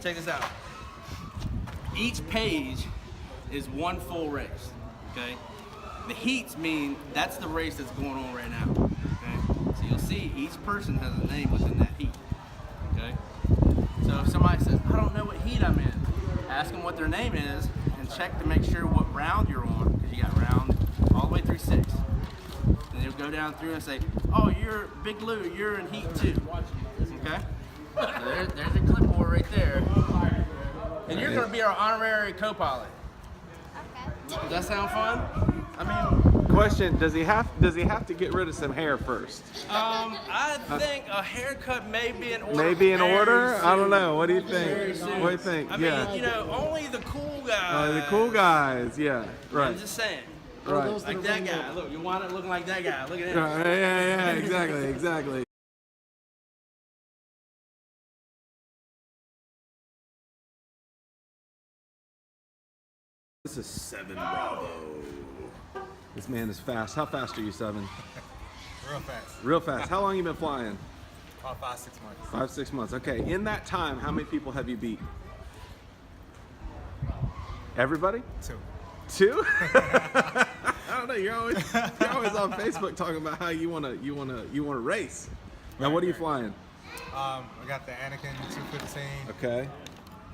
Check this out. Each page is one full race, okay? The heats mean that's the race that's going on right now, okay? So you'll see each person has a name within that heat, okay? So if somebody says, I don't know what heat I'm in, ask them what their name is and check to make sure what round you're on, because you got round all the way through 6. And they'll go down through and say, oh, you're Big Lou, you're in heat 2, okay? So there's your clipboard right there. And you're going to be our honorary co-pilot. Okay. Does that sound fun? I mean, question: Does he have to get rid of some hair first? I think a haircut may be in order. Maybe in order? Soon. I don't know. What do you think? Very soon. What do you think? I mean, you know, only the cool guys. The cool guys. Yeah. Right. I'm just saying. Right. Like that guy. Look, you want it looking like that guy. Look at him. Right. Yeah. Exactly. Exactly. This is 7 Bravo. This man is fast. How fast are you, 7? Real fast. Real fast. How long you been flying? About 5-6 months. 5-6 months. Okay. In that time, how many people have you beat? Everybody? 2. 2? I don't know. You're always on Facebook talking about how you wanna race. Now, what are you flying? I got the Anakin 215. Okay.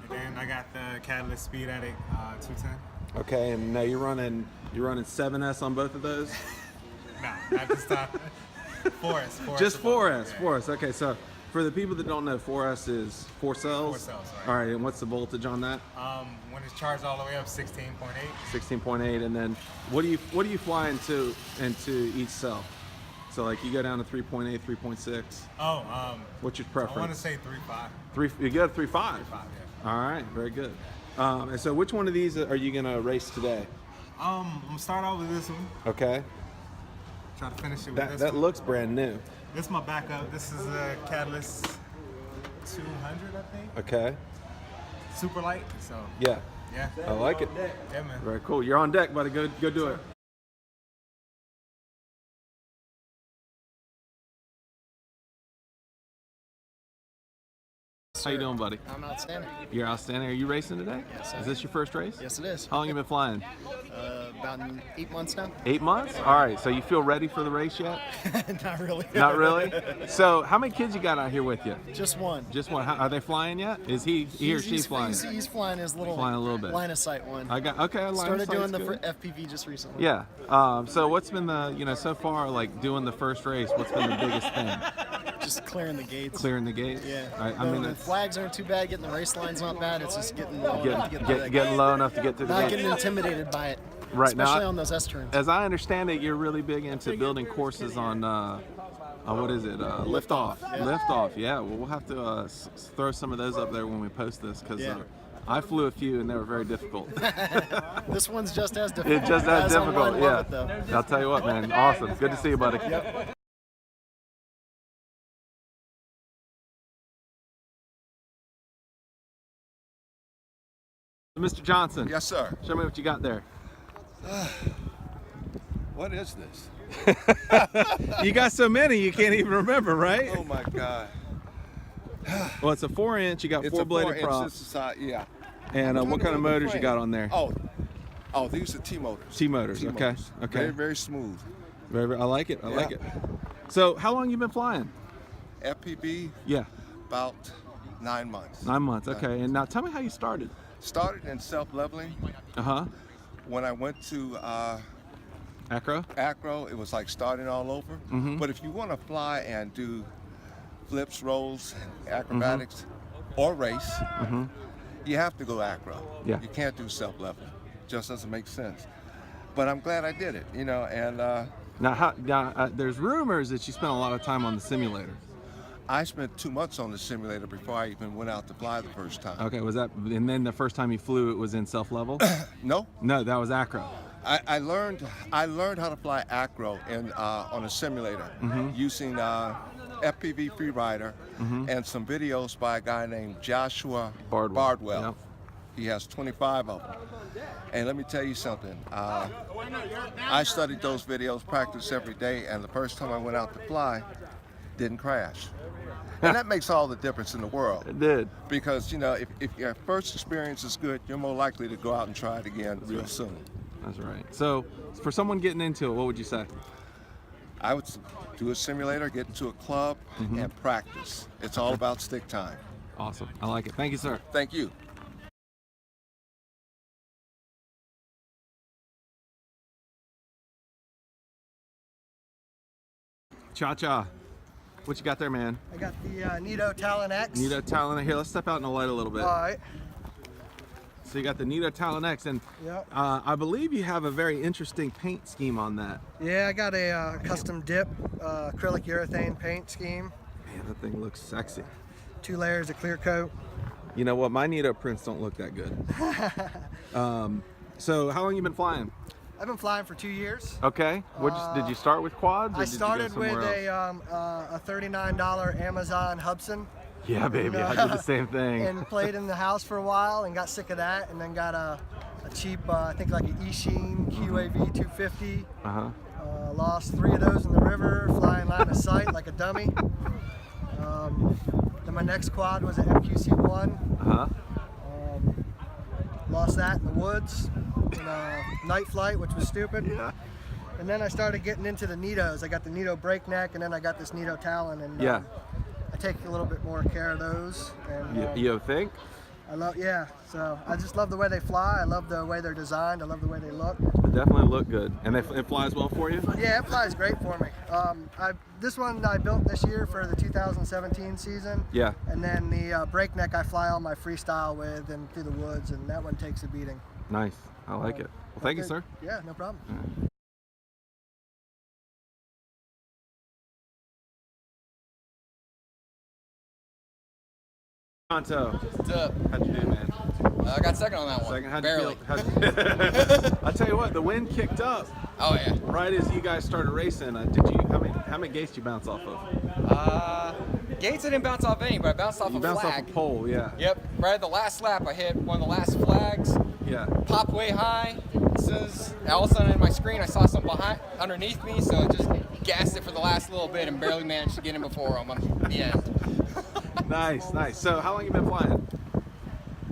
And then I got the Catalyst Speed Addict 210. Okay, and now you're running 7S on both of those? No, not this time. 4S. Just 4S. 4S. Okay, so for the people that don't know, 4S is 4 cells? 4 cells, right. All right, and what's the voltage on that? When it's charged all the way up, 16.8. 16.8, and then what do you fly into each cell? So like you go down to 3.8, 3.6. Oh, what's your preference? I want to say 3.5. You go to 3.5? 3.5, yeah. All right, very good. And so which one of these are you gonna race today? I'm gonna start off with this one. Okay. Try to finish it with this That one. looks brand new. This is my backup. This is a Catalyst 200, I think. Okay. Super light, so. Yeah. Yeah. I like it. Yeah, man. Very cool. You're on deck, buddy. Go do it. How you doing, buddy? I'm outstanding. You're outstanding. Are you racing today? Yes, sir. Is this your first race? Yes, it is. How long you been flying? About 8 months now. 8 months? All right. So you feel ready for the race yet? Not really. Not really? So how many kids you got out here with you? Just one. Just one. Are they flying yet? Is he or she flying? He's flying his little, Flying a little bit. line of sight one. Started doing the FPV just recently. Yeah. So what's been the so far, like doing the first race? What's been the biggest thing? Just clearing the gates. Clearing the gates. Yeah. I mean, the flags aren't too bad. Getting the race line's not bad. It's just getting low enough to get getting low enough to get to the not gate. getting intimidated by it. Right, especially now, on those S turns. As I understand it, you're really big into building courses on what is it? Liftoff. Yeah. Liftoff. Yeah. Well, we'll have to throw some of those up there when we post this because I flew a few and they were very difficult. This one's just as difficult. It's just as difficult. Yeah. It, I'll tell you what, man. Awesome. Good to see you, buddy. Yep. Mr. Johnson. Yes, sir. Show me what you got there. What is this? You got so many you can't even remember, right? Oh my God. Well, it's a 4-inch. You got It's 4-bladed a 4-inch. props. Yeah. And what kind of motors you got on there? Oh, these are T-motors. T-motors. Okay. Okay. Very, very smooth. Very, I like it. I like it. So, how long you been flying? FPV. Yeah. About 9 months. 9 months. Okay. And now tell me how you started. Started in self-leveling. When I went to Acro, it was like starting all over. But if you want to fly and do flips, rolls, acrobatics, or race, you have to go acro. Yeah. You can't do self-leveling. Just doesn't make sense. But I'm glad I did it, you know. And now, there's rumors that you spent a lot of time on the simulator. I spent 2 months on the simulator before I even went out to fly the first time. Okay, was that, and then the first time you flew, it was in self-level? No. No, that was acro. I learned how to fly acro on a simulator using FPV Freerider and some videos by a guy named Joshua Bardwell. Yep. He has 25 of them. And let me tell you something. I studied those videos, practiced every day, and the first time I went out to fly, didn't crash. And that makes all the difference in the world. It did. Because, you know, if your first experience is good, you're more likely to go out and try it again real soon. That's right. So, for someone getting into it, what would you say? I would do a simulator, get into a club, and practice. It's all about stick time. Awesome. I like it. Thank you, sir. Thank you. Cha-cha. What you got there, man? I got the Nito Talon X. Nito Talon. Here, let's step out in the light a little bit. All right. So you got the Nito Talon X, and Yep. I believe you have a very interesting paint scheme on that. Yeah, I got a custom dip acrylic urethane paint scheme. Man, that thing looks sexy. 2 layers of clear coat. You know what? My Nito prints don't look that good. So how long you been flying? I've been flying for 2 years. Okay. Did you start with quads? Or I did you go started with somewhere else? a $39 Amazon Hubsan. Yeah, baby. I did the same thing. And played in the house for a while and got sick of that, and then got a cheap, I think like an Eachine QAV 250. Lost 3 of those in the river, flying line of sight like a dummy. Then my next quad was an MQC-1. Lost that in the woods in a night flight, which was stupid. Yeah. And then I started getting into the Nitos. I got the Nito Breakneck, and then I got this Nito Talon, and Yeah. I take a little bit more care of those. And, You think? I love, yeah. So I just love the way they fly. I love the way they're designed. I love the way they look. They definitely look good. And it flies well for you? Yeah, it flies great for me. This one I built this year for the 2017 season. Yeah. And then the Breakneck I fly all my freestyle with and through the woods, and that one takes a beating. Nice. I like it. Well, thank you, sir. Yeah, no problem. Tonto, What's up? how'd you do, man? I got second on that one. Second, how'd Barely. you feel? I tell you what, the wind kicked up Oh yeah. right as you guys started racing. How many gates did you bounce off of? Gates I didn't bounce off any, but I bounced off You a bounced flag. off a pole, yeah. Yep. Right at the last lap, I hit one of the last flags. Yeah. Popped way high. All of a sudden in my screen, I saw something underneath me, so I just gassed it for the last little bit and barely managed to get in before him on the end. Nice, nice. So how long you been flying?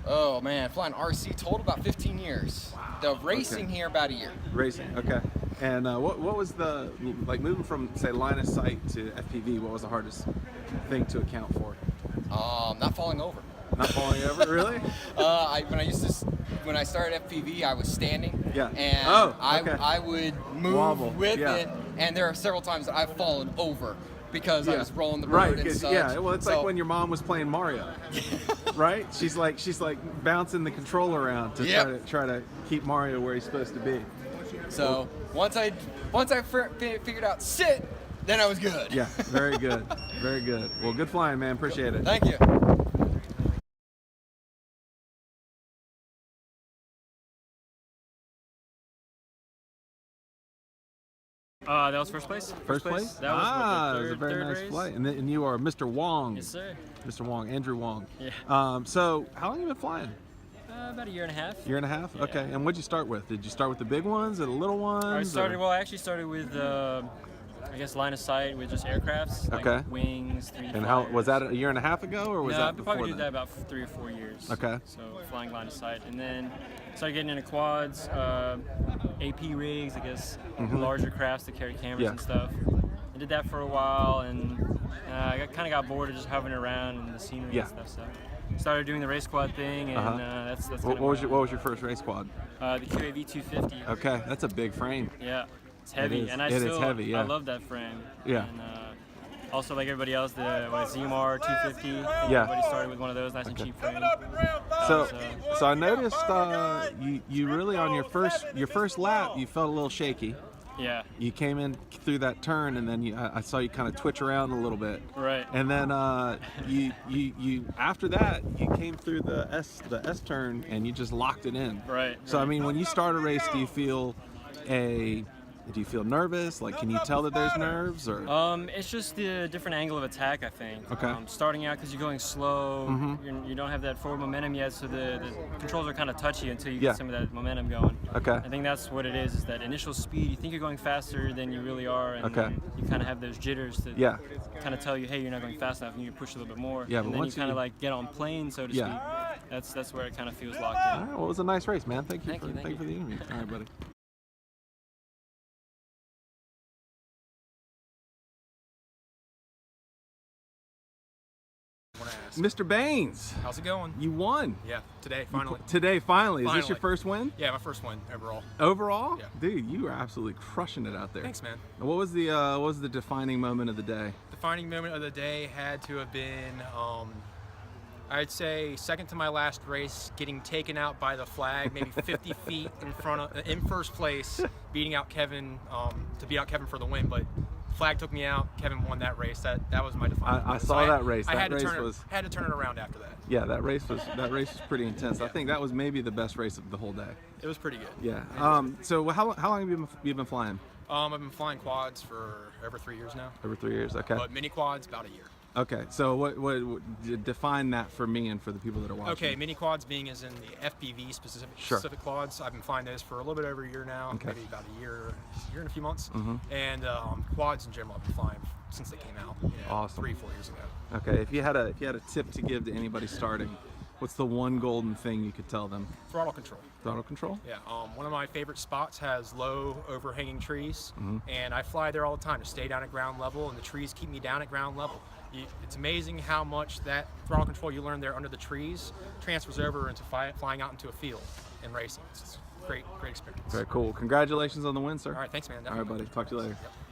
Oh man, flying RC total about 15 years. The racing here about a year. Racing, okay. And what was the, like moving from say line of sight to FPV, what was the hardest thing to account for? Not falling over. Not falling over, really? When I started FPV, I was standing. Yeah. And okay. I would move Wobble, with yeah. it, and there are several times that I've fallen over because I was rolling the bird right, and such. yeah. Well, it's like when your mom was playing Mario, right? She's like bouncing the controller around to try to keep Mario where he's supposed to be. So once I figured out sit, then I was good. Yeah, very good, very good. Well, good flying, man. Appreciate it. Thank you. That was first place. First place? That was it the was a very third nice race. flight. And you are Mr. Wong. Yes, sir. Mr. Wong, Andrew Wong. Yeah. So how long have you been flying? About a year and a half. Year and a half? Yeah. Okay. And what'd you start with? Did you start with the big ones or the little ones? I actually started with, I guess, line of sight with just aircrafts, like Okay. wings, 3D And how flyers. was that a year and a half ago, or was No, that I before probably did that about 3 or 4 years. Okay. So flying line of sight, and then started getting into quads, AP rigs, I guess, larger crafts that carry cameras Yeah. and stuff. I did that for a while, and I kind of got bored of just hovering around in the scenery Yeah. and stuff. So started doing the race quad thing, and that's What, kind of what was your first race quad? the QAV 250. Okay, that's a big frame. Yeah, it's heavy, is. and I It is still heavy, yeah. I love that frame. Yeah. And also, like everybody else, the ZMR 250. Yeah. Everybody started with one of those, nice and cheap frame. So I noticed you really on your first lap you felt a little shaky. Yeah. You came in through that turn, and then I saw you kind of twitch around a little bit. Right. And then you after that you came through the S turn and you just locked it in. Right. So I mean, when you start a race, do you feel Do you feel nervous? Like, can you tell that there's nerves, or? It's just the different angle of attack, I think. Okay. Starting out, because you're going slow, you don't have that forward momentum yet, so the controls are kind of touchy until you get some of that momentum going. Okay. I think that's what it is that initial speed. You think you're going faster than you really are, and then you kind of have those jitters to kind of tell you, hey, you're not going fast enough, and you push a little bit more. Yeah, and but then once you kind you- of like get on plane, so to speak. That's where it kind of feels locked All in. right, well, it was a nice race, man. Thank you Thank for you, thank the interview. All right, buddy. Mr. Baines, How's it going? you won. Yeah, today, finally. Today, finally. Is this your Finally. first win? Yeah, my first one overall. Overall? Yeah. Dude, you are absolutely crushing it out there. Thanks, man. What was the defining moment of the day? Defining moment of the day had to have been, I'd say, second to my last race, getting taken out by the flag, maybe 50 feet in first place, beating out Kevin, to beat out Kevin for the win. But flag took me out. Kevin won that race. That was my defining. I moment. saw that race. I That had to race turn was- had to turn it around after that. Yeah, that race was pretty intense. I think that was maybe the best race of the whole day. It was pretty good. Yeah. So how long have you been flying? I've been flying quads for over 3 years now, Over 3 years. Okay. but mini quads about a year. Okay. So what define that for me and for the people that are watching? Okay, mini quads being as in the FPV specific quads. I've been flying those for a little bit over a year now, Okay. maybe about a year and a few months. And quads in general, I've been flying since they came out. Awesome. 3-4 years ago. Okay. If you had a tip to give to anybody starting, what's the one golden thing you could tell them? Throttle control. Throttle control. Yeah, one of my favorite spots has low overhanging trees, and I fly there all the time to stay down at ground level, and the trees keep me down at ground level. It's amazing how much that throttle control you learn there under the trees transfers over into flying out into a field and racing. It's just a great experience. Very cool. Congratulations on the win, sir. All right, thanks, man. All right, buddy. Talk to you later. Yep.